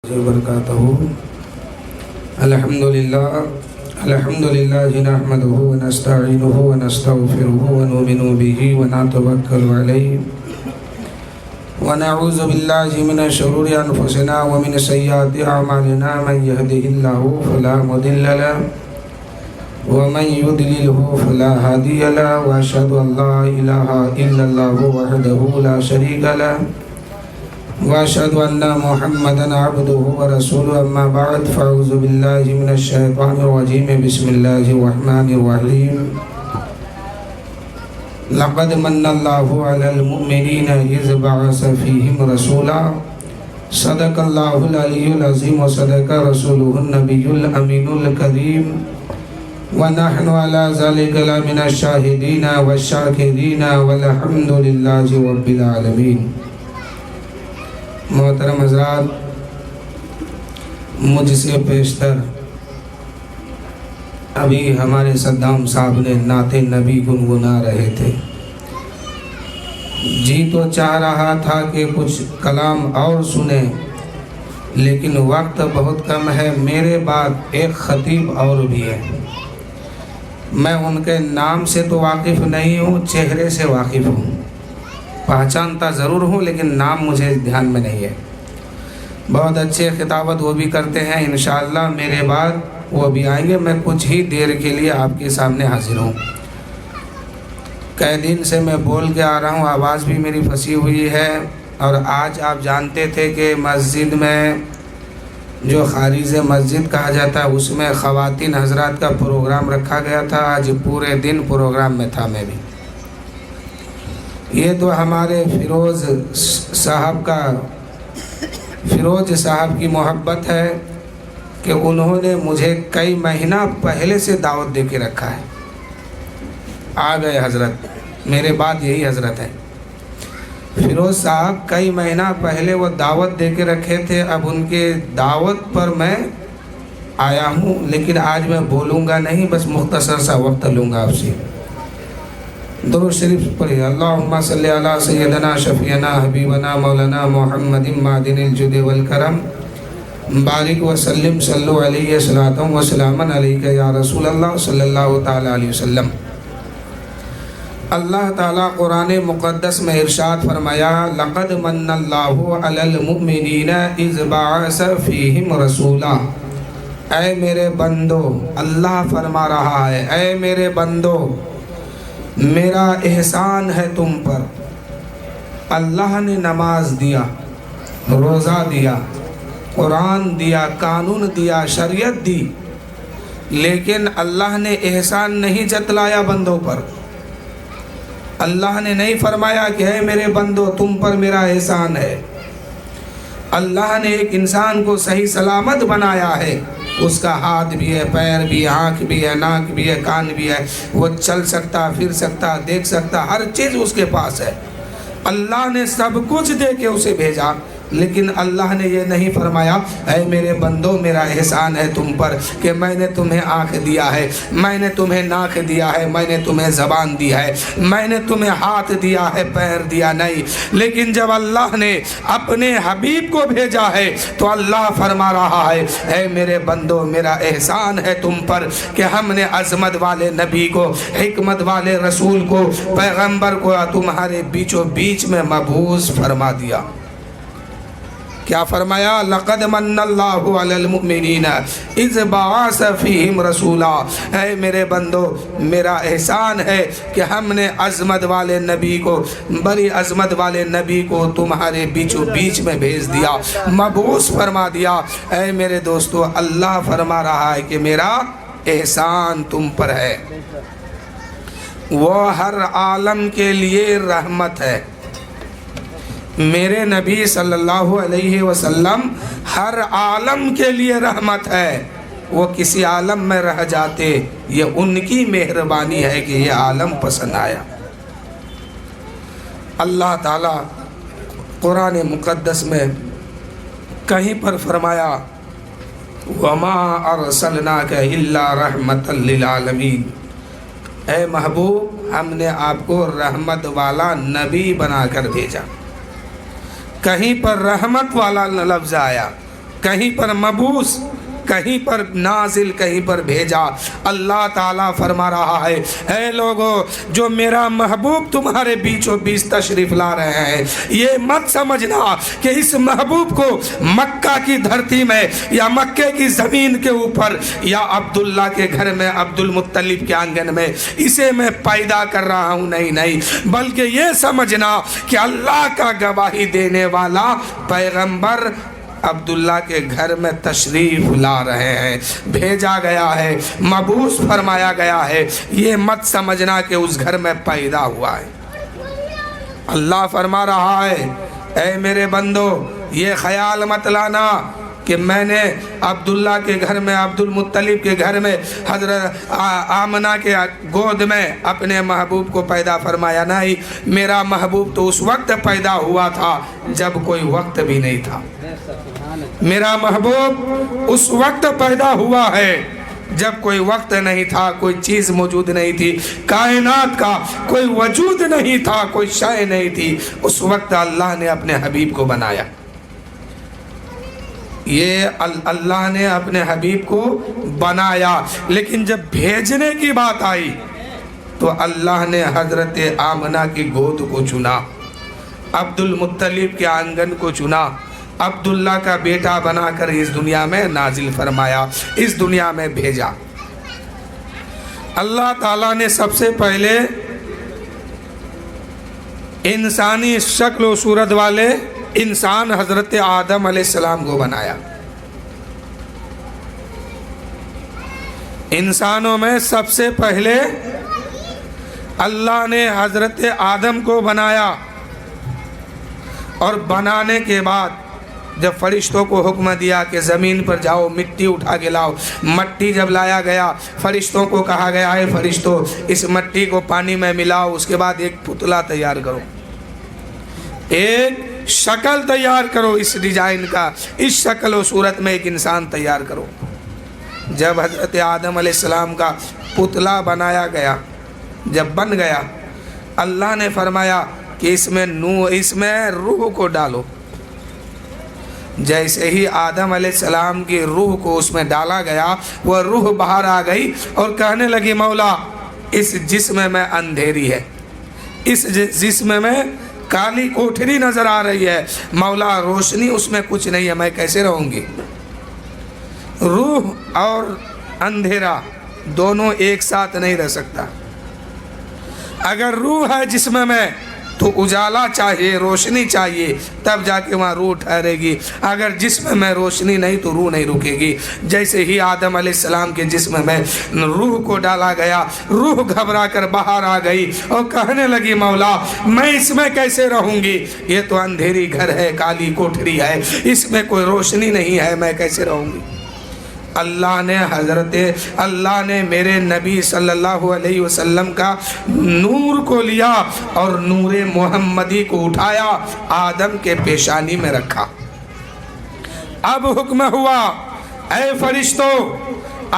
وبرکاتہ الحمدللہ نحمده ونستعینه ونستغفره ونؤمن به ونتوکل علیہ ونعوذ باللہ من شرور انفسنا ومن سیئات اعمالنا من يهده الله فلا مضل له ومن يضلل فلا هادي له واشهد ان لا اله الا الله وحده لا شريك له واشهد ان محمدا عبده ورسوله اما بعد فاعوذ بالله من الشیطان الرجیم بسم اللہ الرحمن الرحیم لقد من اللہ علی المؤمنین اذ بعث فیہم رسولا صدق اللہ العلی العظیم وصدق رسوله النبی الامین الکریم ونحن على ذلك لمن الشاہدین والشاکرین والحمد للہ رب العالمین۔ محترم حضرات، مجھ سے پیشتر ابھی ہمارے صدام صاحب نے نعت نبی گنگنا رہے تھے۔ جی تو چاہ رہا تھا کہ کچھ کلام اور سنیں، لیکن وقت بہت کم ہے۔ میرے بعد ایک خطیب اور بھی ہے، میں ان کے نام سے تو واقف نہیں ہوں، چہرے سے واقف ہوں، پہچانتا ضرور ہوں لیکن نام مجھے دھیان میں نہیں ہے۔ بہت اچھے خطابت وہ بھی کرتے ہیں، انشاءاللہ میرے بعد وہ بھی آئیں گے۔ میں کچھ ہی دیر کے لیے آپ کے سامنے حاضر ہوں۔ کئی دن سے میں بول کے آ رہا ہوں، آواز بھی میری پھنسی ہوئی ہے، اور آج آپ جانتے تھے کہ مسجد میں جو خارج مسجد کہا جاتا ہے اس میں خواتین حضرات کا پروگرام رکھا گیا تھا۔ آج پورے دن پروگرام میں تھا میں بھی۔ یہ تو ہمارے فیروز صاحب کی محبت ہے کہ انہوں نے مجھے کئی مہینہ پہلے سے دعوت دے کے رکھا ہے۔ آ گئے حضرت، میرے بعد یہی حضرت ہے۔ فیروز صاحب کئی مہینہ پہلے وہ دعوت دے کے رکھے تھے، اب ان کے دعوت پر میں آیا ہوں، لیکن آج میں بولوں گا نہیں، بس مختصر سا وقت لوں گا آپ سے۔ درود شریف پڑھیے۔ اللہم صلی علی سیدنا شفیعنا حبیبنا مولانا محمد معدن الجود والکرم بارک وسلم صلو علیہ صلاۃ و سلاما علیکہ یا رسول اللہ صلی اللہ تعالی علیہ وسلم۔ اللہ تعالیٰ قرآن مقدس میں ارشاد فرمایا، لقد من اللہ علی المؤمنین اذ بعث فیہم رسولا۔ اے میرے بندو، اللہ فرما رہا ہے، اے میرے بندو، میرا احسان ہے تم پر۔ اللہ نے نماز دیا، روزہ دیا، قرآن دیا، قانون دیا، شریعت دی، لیکن اللہ نے احسان نہیں جتلایا بندوں پر۔ اللہ نے نہیں فرمایا کہ اے میرے بندو تم پر میرا احسان ہے۔ اللہ نے ایک انسان کو صحیح سلامت بنایا ہے، اس کا ہاتھ بھی ہے، پیر بھی ہے، آنکھ بھی ہے، ناک بھی ہے، کان بھی ہے، وہ چل سکتا، پھر سکتا، دیکھ سکتا، ہر چیز اس کے پاس ہے۔ اللہ نے سب کچھ دے کے اسے بھیجا، لیکن اللہ نے یہ نہیں فرمایا اے میرے بندو میرا احسان ہے تم پر کہ میں نے تمہیں آنکھ دیا ہے، میں نے تمہیں ناک دیا ہے، میں نے تمہیں زبان دی ہے، میں نے تمہیں ہاتھ دیا ہے، پیر دیا نہیں۔ لیکن جب اللہ نے اپنے حبیب کو بھیجا ہے تو اللہ فرما رہا ہے اے میرے بندو میرا احسان ہے تم پر کہ ہم نے عظمت والے نبی کو، حکمت والے رسول کو، پیغمبر کو تمہارے بیچوں بیچ میں مبعوث فرما دیا۔ کیا فرمایا؟ لقد من اللہ علی المؤمنین اذ بعث فیہم رسولا۔ اے میرے بندو میرا احسان ہے کہ ہم نے عظمت والے نبی کو، بڑی عظمت والے نبی کو تمہارے بیچوں بیچ میں بھیج دیا، مبعوث فرما دیا۔ اے میرے دوستو، اللہ فرما رہا ہے کہ میرا احسان تم پر ہے۔ وہ ہر عالم کے لیے رحمت ہے۔ میرے نبی صلی اللہ علیہ وسلم ہر عالم کے لیے رحمت ہے۔ وہ کسی عالم میں رہ جاتے، یہ ان کی مہربانی ہے کہ یہ عالم پسند آیا۔ اللہ تعالیٰ قرآن مقدس میں کہیں پر فرمایا وَمَا أَرْسَلْنَاكَ إِلَّا رَحْمَةً لِلْعَالَمِينَ۔ اے محبوب، ہم نے آپ کو رحمت والا نبی بنا کر بھیجا۔ کہیں پر رحمت والا لفظ آیا، کہیں پر مبعوث، کہیں پر نازل، کہیں پر بھیجا۔ اللہ تعالیٰ فرما رہا ہے اے لوگو، جو میرا محبوب تمہارے بیچوں بیچ تشریف لا رہے ہیں، یہ مت سمجھنا کہ اس محبوب کو مکہ کی دھرتی میں یا مکے کی زمین کے اوپر یا عبداللہ کے گھر میں، عبد المطلب کے آنگن میں اسے میں پیدا کر رہا ہوں، نہیں، بلکہ یہ سمجھنا کہ اللہ کا گواہی دینے والا پیغمبر عبداللہ کے گھر میں تشریف لا رہے ہیں، بھیجا گیا ہے، مبعوث فرمایا گیا ہے۔ یہ مت سمجھنا کہ اس گھر میں پیدا ہوا ہے۔ اللہ فرما رہا ہے اے میرے بندو، یہ خیال مت لانا کہ میں نے عبداللہ کے گھر میں، عبد المطلب کے گھر میں، حضرت آمنہ کے گود میں اپنے محبوب کو پیدا فرمایا۔ نہیں، میرا محبوب تو اس وقت پیدا ہوا تھا جب کوئی وقت بھی نہیں تھا۔ میرا محبوب اس وقت پیدا ہوا ہے جب کوئی وقت نہیں تھا، کوئی چیز موجود نہیں تھی، کائنات کا کوئی وجود نہیں تھا، کوئی شے نہیں تھی، اس وقت اللہ نے اپنے حبیب کو بنایا۔ یہ اللہ نے اپنے حبیب کو بنایا، لیکن جب بھیجنے کی بات آئی تو اللہ نے حضرت آمنہ کی گود کو چنا، عبد المطلب کے آنگن کو چنا، عبداللہ کا بیٹا بنا کر اس دنیا میں نازل فرمایا، اس دنیا میں بھیجا۔ اللہ تعالیٰ نے سب سے پہلے انسانی شکل و صورت والے انسان حضرت آدم علیہ السلام کو بنایا۔ انسانوں میں سب سے پہلے اللہ نے حضرت آدم کو بنایا، اور بنانے کے بعد جب فرشتوں کو حکم دیا کہ زمین پر جاؤ، مٹی اٹھا کے لاؤ، مٹی جب لایا گیا، فرشتوں کو کہا گیا ہے فرشتوں اس مٹی کو پانی میں ملاؤ، اس کے بعد ایک پتلا تیار کرو، ایک شکل تیار کرو، اس ڈیزائن کا، اس شکل و صورت میں ایک انسان تیار کرو۔ جب حضرت آدم علیہ السلام کا پتلا بنایا گیا، جب بن گیا، اللہ نے فرمایا کہ اس میں روح کو ڈالو۔ جیسے ہی آدم علیہ السلام کی روح کو اس میں ڈالا گیا، وہ روح باہر آ گئی اور کہنے لگی مولا اس جسم میں اندھیری ہے، اس جسم میں کالی کوٹھری نظر آ رہی ہے، مولا روشنی اس میں کچھ نہیں ہے، میں کیسے رہوں گی؟ روح اور اندھیرا دونوں ایک ساتھ نہیں رہ سکتا۔ اگر روح ہے جسم میں تو اجالا چاہیے، روشنی چاہیے، تب جا کے وہاں روح ٹھہرے گی۔ اگر جسم میں روشنی نہیں تو روح نہیں رکے گی۔ جیسے ہی آدم علیہ السلام کے جسم میں روح کو ڈالا گیا، روح گھبرا کر باہر آ گئی اور کہنے لگی مولا میں اس میں کیسے رہوں گی؟ یہ تو اندھیری گھر ہے، کالی کوٹھری ہے، اس میں کوئی روشنی نہیں ہے، میں کیسے رہوں گی؟ اللہ نے میرے نبی صلی اللہ علیہ وسلم کا نور کو لیا اور نور محمدی کو اٹھایا، آدم کے پیشانی میں رکھا۔ اب حکم ہوا اے فرشتوں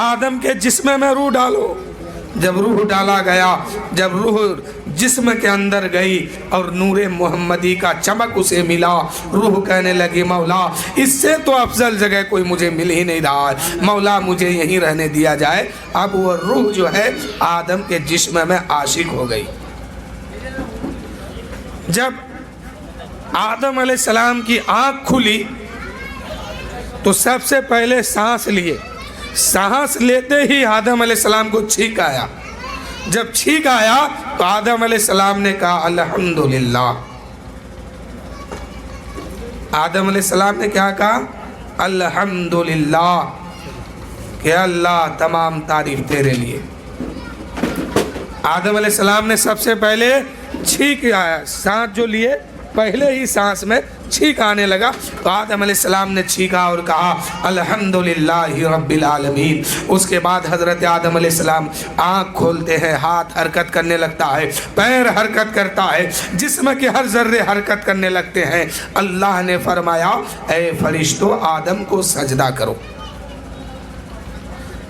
آدم کے جسم میں روح ڈالو۔ جب روح ڈالا گیا، جب روح جسم کے اندر گئی اور نور محمدی کا چمک اسے ملا، روح کہنے لگی مولا اس سے تو افضل جگہ کوئی مجھے مل ہی نہیں رہا ہے، مولا مجھے یہیں رہنے دیا جائے۔ اب وہ روح جو ہے آدم کے جسم میں عاشق ہو گئی۔ جب آدم علیہ السلام کی آنکھ کھلی تو سب سے پہلے سانس لیے، سانس لیتے ہی آدم علیہ السلام کو چھینک آیا۔ جب چھینک آیا تو آدم علیہ السلام نے کہا الحمدللہ۔ آدم علیہ السلام نے کیا کہا؟ الحمدللہ، کہ اللہ تمام تعریف تیرے لیے۔ آدم علیہ السلام نے سب سے پہلے چھینک آیا، سانس جو لیے پہلے ہی سانس میں چھینک آنے لگا تو آدم علیہ السلام نے چھینکا اور کہا الحمدللہ رب العالمین۔ اس کے بعد حضرت آدم علیہ السلام آنکھ کھولتے ہیں، ہاتھ حرکت کرنے لگتا ہے، پیر حرکت کرتا ہے، جسم کے ہر ذرے حرکت کرنے لگتے ہیں۔ اللہ نے فرمایا اے فرشتوں آدم کو سجدہ کرو۔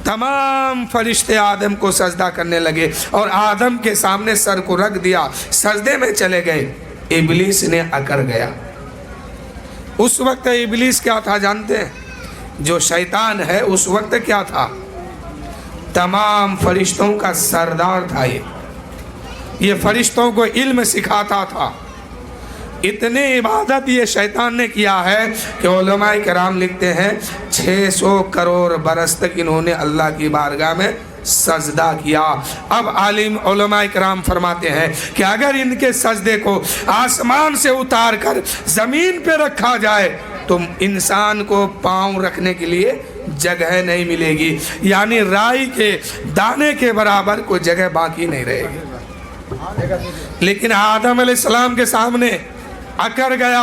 تمام فرشتے آدم کو سجدہ کرنے لگے اور آدم کے سامنے سر کو رکھ دیا، سجدے میں چلے گئے۔ ابلیس نے اکڑ گیا۔ اس وقت ابلیس کیا تھا جانتے ہیں؟ جو شیطان ہے اس وقت کیا تھا؟ تمام فرشتوں کا سردار تھا۔ یہ فرشتوں کو علم سکھاتا تھا۔ اتنی عبادت یہ شیطان نے کیا ہے کہ علماء کرام لکھتے ہیں 600 کروڑ برس تک انہوں نے اللہ کی بارگاہ میں سجدہ کیا۔ اب عالم علماء کرام فرماتے ہیں کہ اگر ان کے سجدے کو آسمان سے اتار کر زمین پہ رکھا جائے تو انسان کو پاؤں رکھنے کے لیے جگہ نہیں ملے گی، یعنی رائی کے دانے کے برابر کوئی جگہ باقی نہیں رہے گی۔ لیکن آدم علیہ السلام کے سامنے اکڑ گیا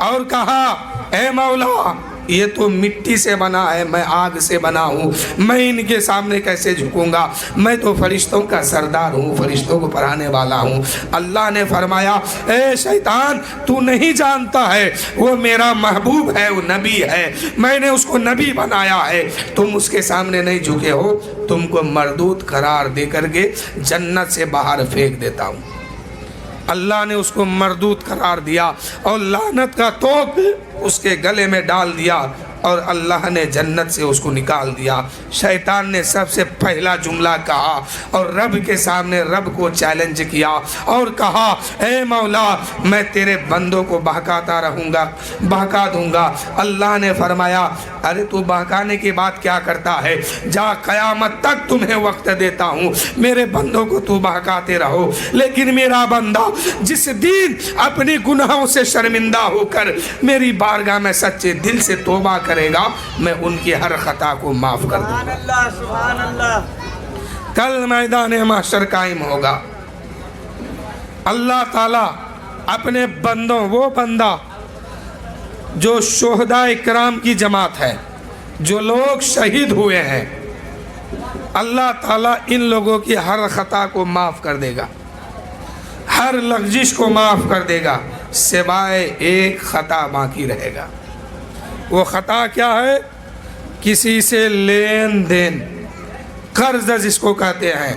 اور کہا اے مولا یہ تو مٹی سے بنا ہے، میں آگ سے بنا ہوں، میں ان کے سامنے کیسے جھکوں گا؟ میں تو فرشتوں کا سردار ہوں، فرشتوں کو پڑھانے والا ہوں۔ اللہ نے فرمایا اے شیطان تو نہیں جانتا ہے وہ میرا محبوب ہے، وہ نبی ہے، میں نے اس کو نبی بنایا ہے، تم اس کے سامنے نہیں جھکے ہو، تم کو مردود قرار دے کر کے جنت سے باہر پھینک دیتا ہوں۔ اللہ نے اس کو مردود قرار دیا اور لعنت کا توق اس کے گلے میں ڈال دیا اور اللہ نے جنت سے اس کو نکال دیا۔ شیطان نے سب سے پہلا جملہ کہا اور رب کے سامنے رب کو چیلنج کیا اور کہا اے مولا میں تیرے بندوں کو بہکاتا رہوں گا، بہکا دوں گا۔ اللہ نے فرمایا ارے تو بہکانے کی بات کیا کرتا ہے، جا قیامت تک تمہیں وقت دیتا ہوں، میرے بندوں کو تو بہکاتے رہو، لیکن میرا بندہ جس دن اپنی گناہوں سے شرمندہ ہو کر میری بارگاہ میں سچے دل سے توبہ کرے گا میں ان کی ہر خطا کو معاف کر دوں گا۔ سبحان اللہ۔ کل میدان محشر قائم ہوگا، اللہ تعالیٰ اپنے بندوں، وہ بندہ جو شہداء کرام کی جماعت ہے، جو لوگ شہید ہوئے ہیں، اللہ تعالیٰ ان لوگوں کی ہر خطا کو معاف کر دے گا، ہر لغزش کو معاف کر دے گا، سوائے ایک خطا باقی رہے گا۔ وہ خطا کیا ہے؟ کسی سے لین دین، قرض جس کو کہتے ہیں۔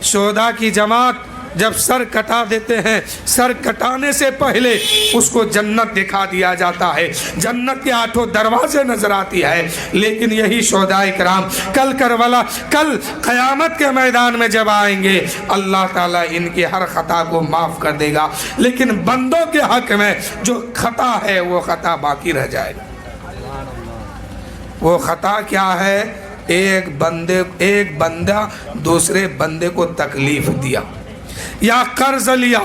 شہداء کی جماعت جب سر کٹا دیتے ہیں، سر کٹانے سے پہلے اس کو جنت دکھا دیا جاتا ہے، جنت کے 8 دروازے نظر آتی ہے، لیکن یہی شہداء کرام کل کربلا، کل قیامت کے میدان میں جب آئیں گے اللہ تعالیٰ ان کی ہر خطا کو معاف کر دے گا، لیکن بندوں کے حق میں جو خطا ہے وہ خطا باقی رہ جائے گا۔ وہ خطا کیا ہے؟ ایک بندہ دوسرے بندے کو تکلیف دیا یا قرض لیا۔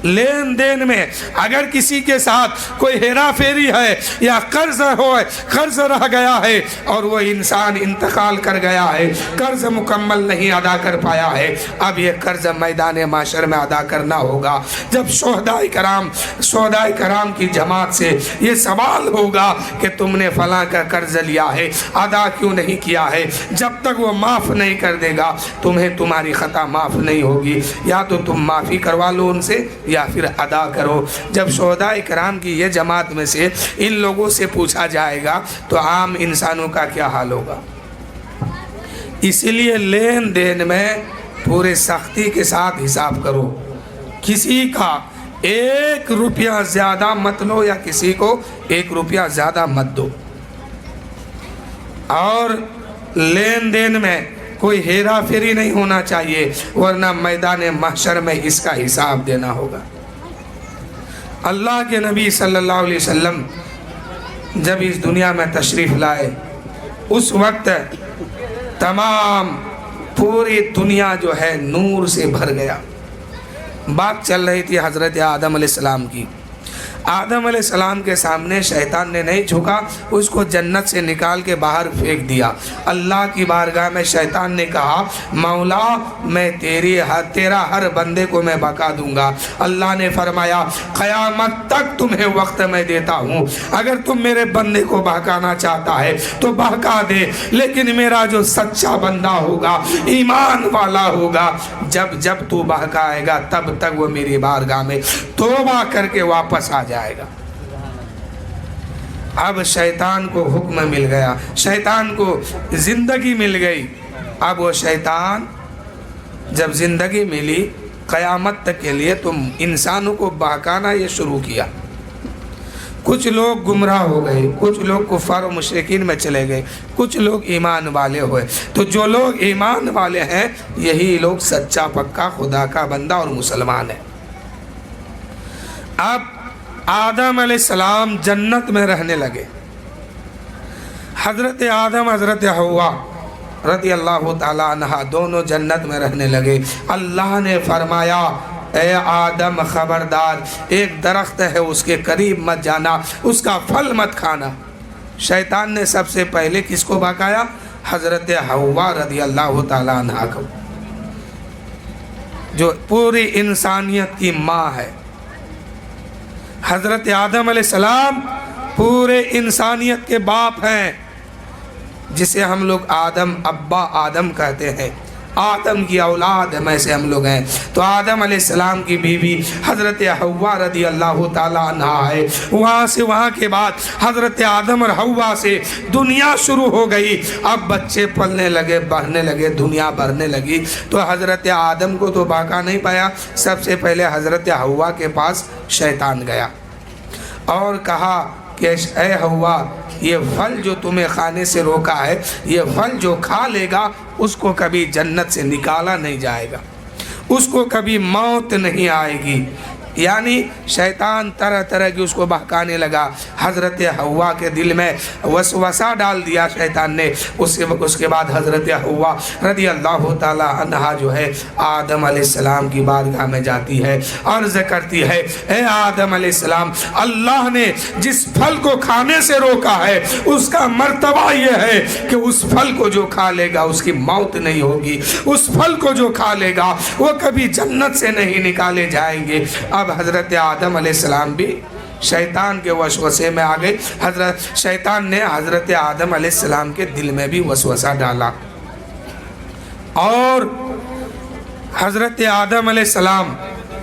لین دین میں اگر کسی کے ساتھ کوئی ہیرا پھیری ہے یا قرض رہ گیا ہے اور وہ انسان انتقال کر گیا ہے، قرض مکمل نہیں ادا کر پایا ہے، اب یہ قرض میدان معاشر میں ادا کرنا ہوگا۔ جب شہداء کرام کی جماعت سے یہ سوال ہوگا کہ تم نے فلاں کا قرض لیا ہے، ادا کیوں نہیں کیا ہے، جب تک وہ معاف نہیں کر دے گا تمہیں تمہاری خطا معاف نہیں ہوگی، یا تو تم معافی کروا لو ان سے یا پھر ادا کرو۔ جب شہداء کرام کی یہ جماعت میں سے ان لوگوں سے پوچھا جائے گا تو عام انسانوں کا کیا حال ہوگا؟ اسی لیے لین دین میں پورے سختی کے ساتھ حساب کرو، کسی کا 1 روپیہ زیادہ مت لو یا کسی کو 1 روپیہ زیادہ مت دو، اور لین دین میں کوئی ہیرا پھیری نہیں ہونا چاہیے، ورنہ میدان محشر میں اس کا حساب دینا ہوگا۔ اللہ کے نبی صلی اللہ علیہ وسلم جب اس دنیا میں تشریف لائے اس وقت تمام پوری دنیا جو ہے نور سے بھر گیا۔ بات چل رہی تھی حضرت آدم علیہ السلام کی۔ آدم علیہ السلام کے سامنے شیطان نے نہیں جھکا، اس کو جنت سے نکال کے باہر پھینک دیا۔ اللہ کی بارگاہ میں شیطان نے کہا مولا میں تیرا ہر بندے کو میں بہکا دوں گا۔ اللہ نے فرمایا قیامت تک تمہیں وقت میں دیتا ہوں، اگر تم میرے بندے کو بہکانا چاہتا ہے تو بہکا دے، لیکن میرا جو سچا بندہ ہوگا، ایمان والا ہوگا، جب تو بہکائے گا تب تک وہ میری بارگاہ میں توبہ کر کے واپس آ جائے گا۔ اب شیطان کو حکم مل گیا، شیطان کو زندگی مل گئی۔ اب وہ شیطان جب زندگی ملی قیامت تک کے لیے تم انسانوں کو بہکانا یہ شروع کیا۔ کچھ لوگ گمراہ ہو گئے، کچھ لوگ کفار و مشرکین میں چلے گئے، کچھ لوگ ایمان والے ہوئے۔ تو جو لوگ ایمان والے ہیں یہی لوگ سچا پکا خدا کا بندہ اور مسلمان ہے۔ اب آدم علیہ السلام جنت میں رہنے لگے۔ حضرت آدم حضرت حوا رضی اللہ تعالیٰ عنہ دونوں جنت میں رہنے لگے۔ اللہ نے فرمایا اے آدم خبردار، ایک درخت ہے اس کے قریب مت جانا، اس کا پھل مت کھانا۔ شیطان نے سب سے پہلے کس کو بہکایا؟ حضرت حوا رضی اللہ تعالیٰ عنہ کو، جو پوری انسانیت کی ماں ہے۔ حضرت آدم علیہ السلام پورے انسانیت کے باپ ہیں، جسے ہم لوگ آدم ابا آدم کہتے ہیں، آدم کی اولاد میں سے ہم لوگ ہیں۔ تو آدم علیہ السلام کی بیوی حضرت حوا رضی اللہ تعالیٰ عنہ ہے۔ وہاں سے وہاں کے بعد حضرت آدم اور حوا سے دنیا شروع ہو گئی۔ اب بچے پلنے لگے، بڑھنے لگے، دنیا بڑھنے لگی۔ تو حضرت آدم کو تو بہکا نہیں پایا، سب سے پہلے حضرت حوا کے پاس شیطان گیا اور کہا کہ اے حوا، یہ پھل جو تمہیں کھانے سے روکا ہے، یہ پھل جو کھا لے گا اس کو کبھی جنت سے نکالا نہیں جائے گا، اس کو کبھی موت نہیں آئے گی۔ یعنی شیطان طرح طرح کی اس کو بہکانے لگا۔ حضرت حوا کے دل میں وسوسہ ڈال دیا شیطان نے۔ اس کے بعد حضرت حوا رضی اللہ تعالی عنہا جو ہے آدم علیہ السلام کی بارگاہ میں جاتی ہے، عرض کرتی ہے اے آدم علیہ السلام، اللہ نے جس پھل کو کھانے سے روکا ہے اس کا مرتبہ یہ ہے کہ اس پھل کو جو کھا لے گا اس کی موت نہیں ہوگی، اس پھل کو جو کھا لے گا وہ کبھی جنت سے نہیں نکالے جائیں گے۔ اب حضرت آدم علیہ السلام بھی شیطان کے وسوسے میں آ گئے۔ شیطان نے حضرت آدم علیہ السلام کے دل میں بھی وسوسہ ڈالا اور حضرت آدم علیہ السلام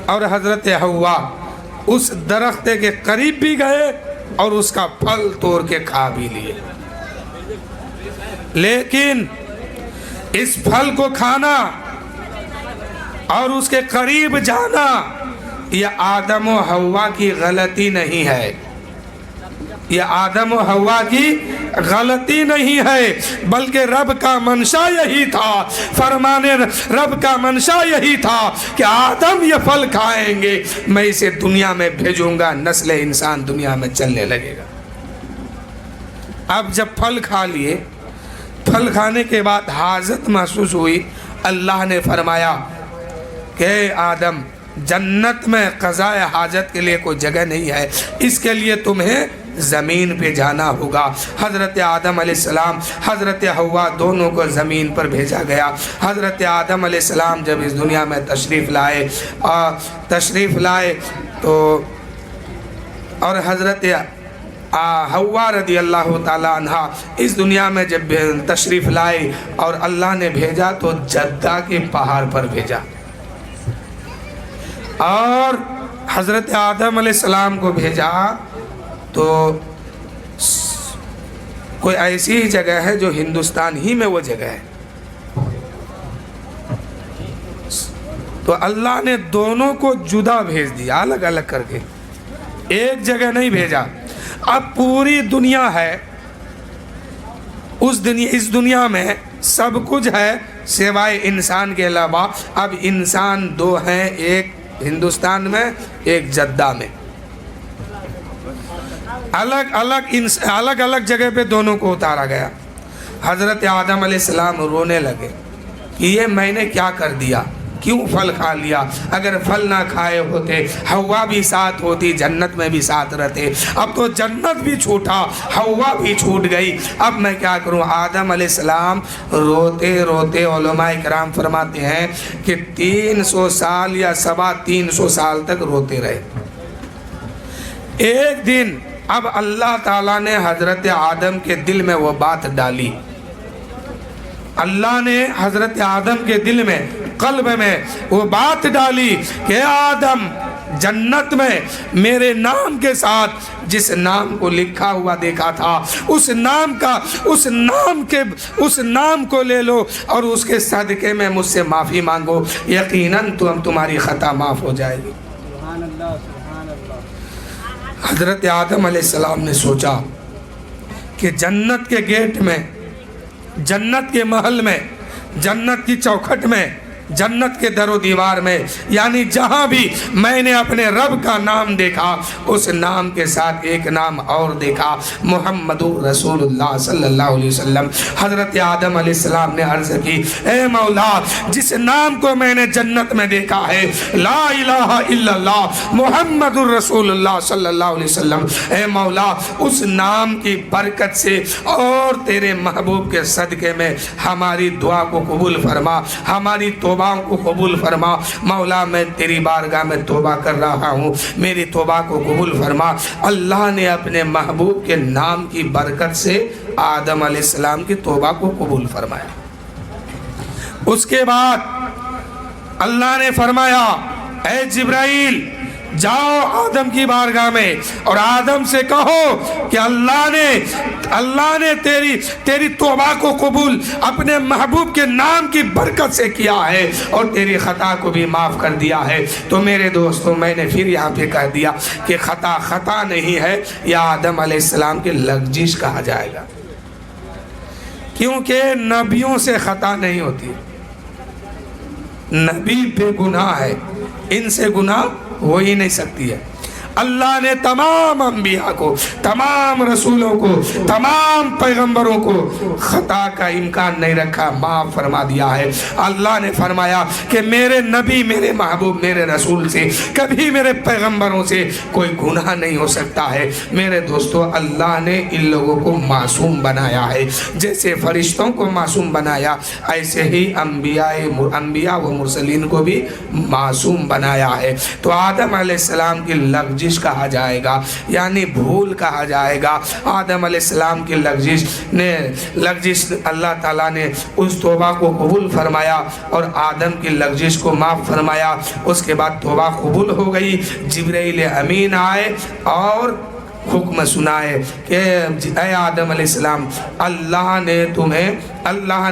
اور حضرت حوا اس درخت کے قریب بھی گئے اور اس کا پھل توڑ کے کھا بھی لیے، لیکن اس پھل کو کھانا اور اس کے قریب جانا یہ آدم و حوا کی غلطی نہیں ہے، یہ آدم و حوا کی غلطی نہیں ہے، بلکہ رب کا منشا یہی تھا، فرمانے رب کا منشا یہی تھا کہ آدم یہ پھل کھائیں گے، میں اسے دنیا میں بھیجوں گا، نسل انسان دنیا میں چلنے لگے گا۔ اب جب پھل کھا لیے، پھل کھانے کے بعد حاجت محسوس ہوئی، اللہ نے فرمایا کہ اے آدم، جنت میں قضاء حاجت کے لیے کوئی جگہ نہیں ہے، اس کے لیے تمہیں زمین پہ جانا ہوگا۔ حضرت آدم علیہ السلام حضرت حوا دونوں کو زمین پر بھیجا گیا۔ حضرت آدم علیہ السلام جب اس دنیا میں تشریف لائے تو اور حضرت حوا رضی اللہ تعالیٰ عنہ اس دنیا میں جب تشریف لائے اور اللہ نے بھیجا تو جدہ کے پہاڑ پر بھیجا، اور حضرت آدم علیہ السلام کو بھیجا تو کوئی ایسی ہی جگہ ہے جو ہندوستان ہی میں وہ جگہ ہے، تو اللہ نے دونوں کو جدا بھیج دیا، الگ الگ کر کے، ایک جگہ نہیں بھیجا۔ اب پوری دنیا ہے، اس دنیا میں سب کچھ ہے سوائے انسان کے علاوہ۔ اب انسان دو ہیں، ایک ہندوستان میں، ایک جدہ میں، الگ الگ جگہ پہ دونوں کو اتارا گیا۔ حضرت آدم علیہ السلام رونے لگے کہ یہ میں نے کیا کر دیا، کیوں پھل کھا لیا، اگر پھل نہ کھائے ہوتے حوا بھی ساتھ ہوتی، جنت میں بھی ساتھ رہتے، اب تو جنت بھی چھوٹا، حوا بھی چھوٹ گئی، اب میں کیا کروں۔ آدم علیہ السلام روتے روتے، علماء کرام فرماتے ہیں کہ 300 سال یا 325 سال تک روتے رہے۔ ایک دن اب اللہ تعالیٰ نے حضرت آدم کے دل میں وہ بات ڈالی، اللہ نے حضرت آدم کے دل میں، قلب میں وہ بات ڈالی کہ آدم، جنت میں میرے نام کے ساتھ جس نام کو لکھا ہوا دیکھا تھا اس نام کو لے لو اور اس کے صدقے میں مجھ سے معافی مانگو، یقیناً تمہاری خطا معاف ہو جائے گی۔ حضرت آدم علیہ السلام نے سوچا کہ جنت کے گیٹ میں، جنت کے محل میں، جنت کی چوکھٹ میں، جنت کے در و دیوار میں، یعنی جہاں بھی میں نے اپنے رب کا نام دیکھا اس نام کے ساتھ ایک نام اور دیکھا، محمد رسول اللہ صلی اللہ علیہ وسلم۔ حضرت آدم علیہ السلام نے عرض کی، اے مولا، جس نام کو میں نے جنت میں دیکھا ہے، لا الہ الا اللہ محمد رسول اللہ صلی اللہ علیہ وسلم، اے مولا اس نام کی برکت سے اور تیرے محبوب کے صدقے میں ہماری دعا کو قبول فرما، ہماری توبہ کو قبول فرما۔ مولا میں تیری بارگاہ میں توبہ کر رہا ہوں، میری توبہ کو قبول فرما۔ اللہ نے اپنے محبوب کے نام کی برکت سے آدم علیہ السلام کی توبہ کو قبول فرمایا۔ اس کے بعد اللہ نے فرمایا، اے جبرائیل جاؤ آدم کی بارگاہ میں اور آدم سے کہو کہ اللہ نے تیری توبہ کو قبول اپنے محبوب کے نام کی برکت سے کیا ہے اور تیری خطا کو بھی معاف کر دیا ہے۔ تو میرے دوستوں، میں نے پھر یہاں پہ کہہ دیا کہ خطا نہیں ہے، یا آدم علیہ السلام کی لغزش کہا جائے گا، کیونکہ نبیوں سے خطا نہیں ہوتی، نبی بے گناہ ہے، ان سے گناہ ہو ہی نہیں سکتی ہے۔ اللہ نے تمام انبیاء کو، تمام رسولوں کو، تمام پیغمبروں کو خطا کا امکان نہیں رکھا، معاف فرما دیا ہے۔ اللہ نے فرمایا کہ میرے نبی، میرے محبوب، میرے رسول سے، کبھی میرے پیغمبروں سے کوئی گناہ نہیں ہو سکتا ہے۔ میرے دوستو، اللہ نے ان لوگوں کو معصوم بنایا ہے، جیسے فرشتوں کو معصوم بنایا ایسے ہی انبیاء و مرسلین کو بھی معصوم بنایا ہے۔ تو آدم علیہ السلام کی لغزش کہا جائے گا، یعنی بھول کہا جائے گا۔ آدم علیہ السلام کی لغزش اللہ تعالیٰ نے اس توبہ کو قبول فرمایا اور آدم کی لغزش کو معاف فرمایا۔ اس کے بعد توبہ قبول ہو گئی، جبرائیل امین آئے اور حکم سنائے کہ اے آدم علیہ السلام، اللہ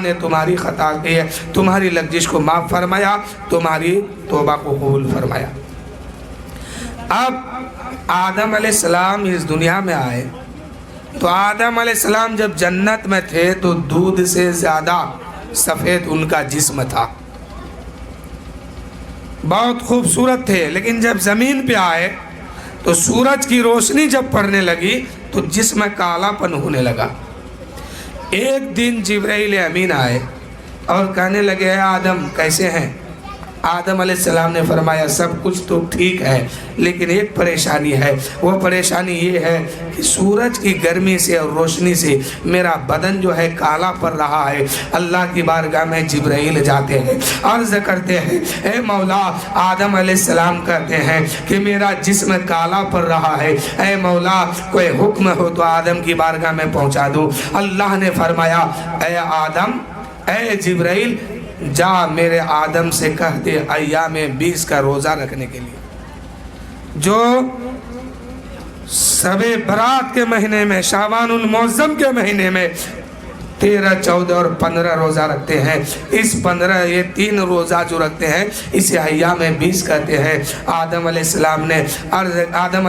نے تمہاری خطا کی ہے، تمہاری لغزش کو معاف فرمایا، تمہاری توبہ کو قبول فرمایا۔ اب آدم علیہ السلام اس دنیا میں آئے تو آدم علیہ السلام جب جنت میں تھے تو دودھ سے زیادہ سفید ان کا جسم تھا، بہت خوبصورت تھے، لیکن جب زمین پہ آئے تو سورج کی روشنی جب پڑنے لگی تو جسم کالا پن ہونے لگا۔ ایک دن جبرائیل امین آئے اور کہنے لگے، اے آدم کیسے ہیں؟ آدم علیہ السلام نے فرمایا، سب کچھ تو ٹھیک ہے، لیکن ایک پریشانی ہے، وہ پریشانی یہ ہے کہ سورج کی گرمی سے اور روشنی سے میرا بدن جو ہے کالا پڑ رہا ہے۔ اللہ کی بارگاہ میں جبرائیل جاتے ہیں، عرض کرتے ہیں، اے مولا، آدم علیہ السلام کہتے ہیں کہ میرا جسم کالا پڑ رہا ہے، اے مولا کوئی حکم ہو تو آدم کی بارگاہ میں پہنچا دوں۔ اللہ نے فرمایا، اے آدم، اے جبرائیل، جا میرے آدم سے کہہ دے ایام 20 کا روزہ رکھنے کے لیے، جو شب برات کے مہینے میں، شعبان المعظم کے مہینے میں 13، 14 اور 15 روزہ رکھتے ہیں۔ اس 15، یہ 3 روزہ جو رکھتے ہیں اسے ایام 20 کہتے ہیں۔ آدم علیہ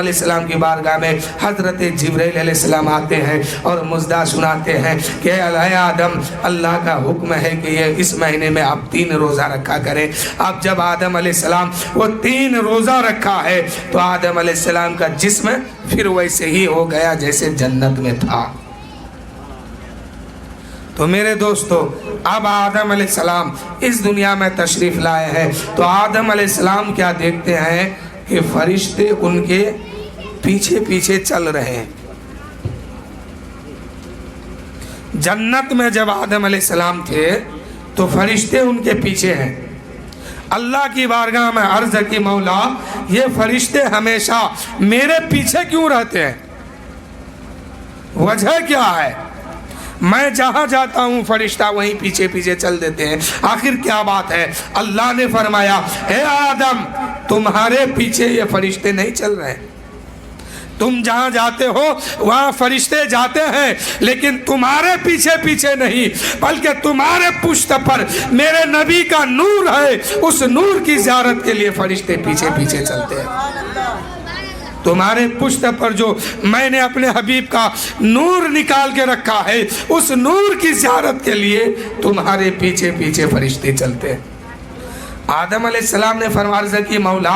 السلام کی بارگاہ میں حضرت جبرائیل علیہ السلام آتے ہیں اور مژدہ سناتے ہیں کہ اے آدم، اللہ کا حکم ہے کہ یہ اس مہینے میں آپ 3 روزہ رکھا کریں۔ اب جب آدم علیہ السلام وہ 3 روزہ رکھا ہے تو آدم علیہ السلام کا جسم پھر ویسے ہی ہو گیا جیسے جنت میں تھا۔ تو میرے دوستو، اب آدم علیہ السلام اس دنیا میں تشریف لائے ہیں تو آدم علیہ السلام کیا دیکھتے ہیں کہ فرشتے ان کے پیچھے پیچھے چل رہے ہیں۔ جنت میں جب آدم علیہ السلام تھے تو فرشتے ان کے پیچھے ہیں۔ اللہ کی بارگاہ میں عرض کی، مولا یہ فرشتے ہمیشہ میرے پیچھے کیوں رہتے ہیں؟ وجہ کیا ہے؟ میں جہاں جاتا ہوں فرشتہ وہیں پیچھے پیچھے چل دیتے ہیں، آخر کیا بات ہے؟ اللہ نے فرمایا، اے آدم، تمہارے پیچھے یہ فرشتے نہیں چل رہے، تم جہاں جاتے ہو وہاں فرشتے جاتے ہیں، لیکن تمہارے پیچھے پیچھے نہیں، بلکہ تمہارے پشت پر میرے نبی کا نور ہے، اس نور کی زیارت کے لیے فرشتے پیچھے پیچھے چلتے ہیں۔ تمہارے پشت پر جو میں نے اپنے حبیب کا نور نکال کے رکھا ہے، اس نور کی زیارت کے لیے تمہارے پیچھے پیچھے فرشتے چلتے ہیں۔ آدم علیہ السلام نے فرمایا کہ مولا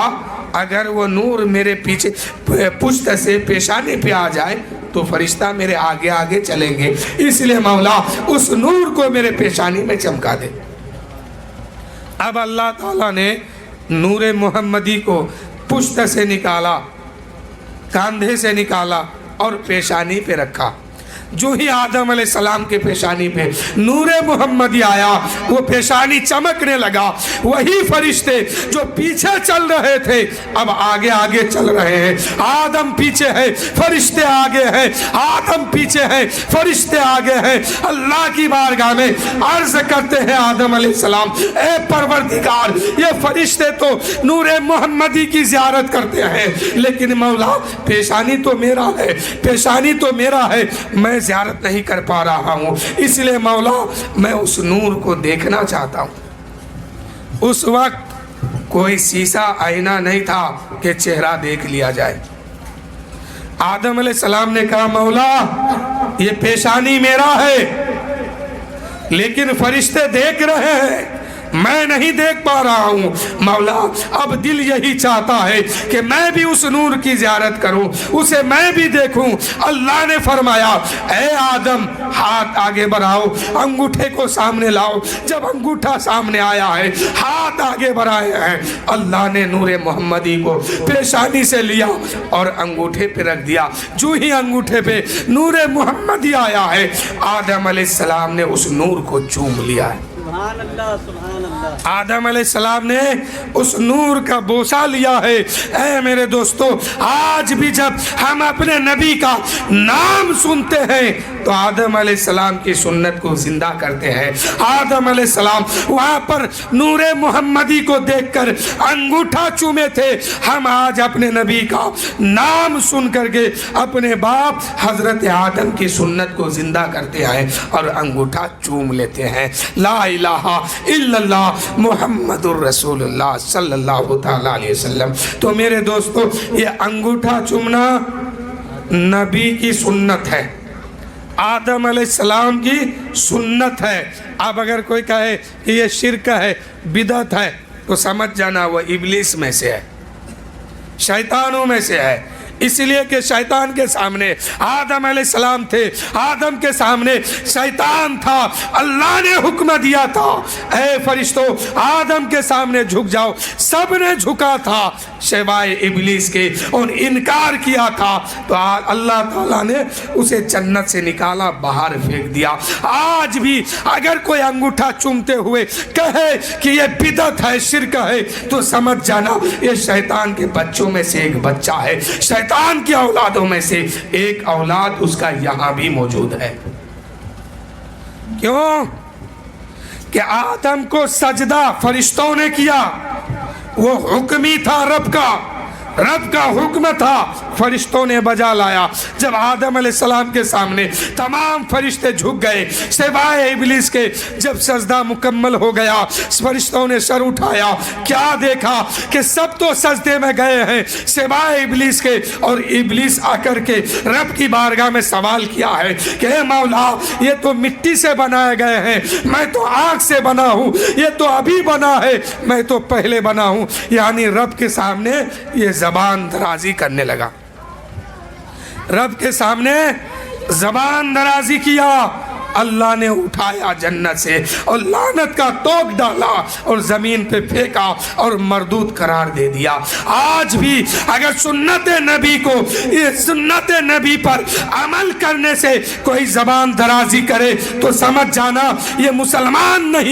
اگر وہ نور میرے پیچھے پشت سے پیشانی پہ آ جائے تو فرشتہ میرے آگے آگے چلیں گے، اس لیے مولا اس نور کو میرے پیشانی میں چمکا دے۔ اب اللہ تعالیٰ نے نور محمدی کو پشت سے نکالا، کاندھے سے نکالا اور پیشانی پہ رکھا۔ جو ہی آدم علیہ السلام کے پیشانی پہ نور محمدی آیا، وہ پیشانی چمکنے لگا۔ وہی فرشتے جو پیچھے چل رہے تھے اب آگے آگے چل رہے ہیں۔ آدم پیچھے ہے، فرشتے آگے ہیں، آدم پیچھے ہے، فرشتے آگے ہیں۔ اللہ کی بارگاہ میں عرض کرتے ہیں آدم علیہ السلام، اے پروردگار، یہ فرشتے تو نور محمدی کی زیارت کرتے ہیں، لیکن مولا پیشانی تو میرا ہے، پیشانی تو میرا ہے، میں زیارت نہیں کر پا رہا ہوں، اس لیے مولا میں اس نور کو دیکھنا چاہتا ہوں۔ اس وقت کوئی سیسا آئینہ نہیں تھا کہ چہرہ دیکھ لیا جائے۔ آدم علیہ السلام نے کہا مولا یہ پیشانی میرا ہے، لیکن فرشتے دیکھ رہے ہیں، میں نہیں دیکھ پا رہا ہوں۔ مولا اب دل یہی چاہتا ہے کہ میں بھی اس نور کی زیارت کروں، اسے میں بھی دیکھوں۔ اللہ نے فرمایا اے آدم ہاتھ آگے بڑھاؤ، انگوٹھے کو سامنے لاؤ۔ جب انگوٹھا سامنے آیا ہے، ہاتھ آگے بڑھائے ہیں، اللہ نے نور محمدی کو پیشانی سے لیا اور انگوٹھے پہ رکھ دیا۔ جو ہی انگوٹھے پہ نور محمدی آیا ہے، آدم علیہ السلام نے اس نور کو چوم لیا ہے۔ سبحان اللہ، سبحان اللہ۔ آدم علیہ السلام نے اس نور کا بوسہ لیا ہے۔ اے میرے دوستو، آج بھی جب ہم اپنے نبی کا نام سنتے ہیں تو آدم علیہ السلام کی سنت کو زندہ کرتے ہیں۔ آدم علیہ السلام وہاں پر نور محمدی کو دیکھ کر انگوٹھا چومے تھے، ہم آج اپنے نبی کا نام سن کر کے اپنے باپ حضرت آدم کی سنت کو زندہ کرتے ہیں اور انگوٹھا چوم لیتے ہیں۔ لا الہ الا اللہ محمد الرسول اللہ صلی اللہ تعالیٰ علیہ وسلم۔ تو میرے دوستو، یہ انگوٹھا چومنا نبی کی سنت ہے، آدم علیہ السلام کی سنت ہے۔ اب اگر کوئی کہے کہ یہ شرک ہے، بدعت ہے، تو سمجھ جانا وہ ابلیس میں سے ہے، شیطانوں میں سے ہے۔ اس لیے کہ شیطان کے سامنے آدم علیہ السلام تھے، آدم کے سامنے شیطان تھا۔ اللہ نے حکم دیا تھا اے فرشتوں آدم کے سامنے جھک جاؤ، سب نے جھکا تھا سوائے ابلیس کے، اور انکار کیا تھا تو اللہ تعالیٰ نے اسے جنت سے نکالا، باہر پھینک دیا۔ آج بھی اگر کوئی انگوٹھا چومتے ہوئے کہے کہ یہ بدعت ہے، شرک ہے، تو سمجھ جانا یہ شیطان کے بچوں میں سے ایک بچہ ہے، شیطان کی اولادوں میں سے ایک اولاد اس کا یہاں بھی موجود ہے۔ کیوں کہ آدم کو سجدہ فرشتوں نے کیا، وہ حکم ہی تھا رب کا حکم تھا، فرشتوں نے بجا لایا۔ جب آدم علیہ السلام کے سامنے تمام فرشتے جھک گئے سوائے ابلیس کے، جب سجدہ مکمل ہو گیا، فرشتوں نے سر اٹھایا، کیا دیکھا کہ سب تو سجدے میں گئے ہیں سوائے ابلیس کے، اور ابلیس آ کر کے رب کی بارگاہ میں سوال کیا ہے کہ اے مولا یہ تو مٹی سے بنائے گئے ہیں، میں تو آگ سے بنا ہوں، یہ تو ابھی بنا ہے، میں تو پہلے بنا ہوں۔ یعنی رب کے سامنے یہ زبان درازی کرنے لگا، رب کے سامنے زبان درازی کیا۔ اللہ نے اٹھایا جنت سے اور لعنت کا توق ڈالا اور زمین پہ پھینکا اور مردود قرار دے دیا۔ آج بھی اگر سنت نبی کو، یہ سنت نبی پر عمل کرنے سے کوئی زبان درازی کرے تو سمجھ جانا یہ مسلمان نہیں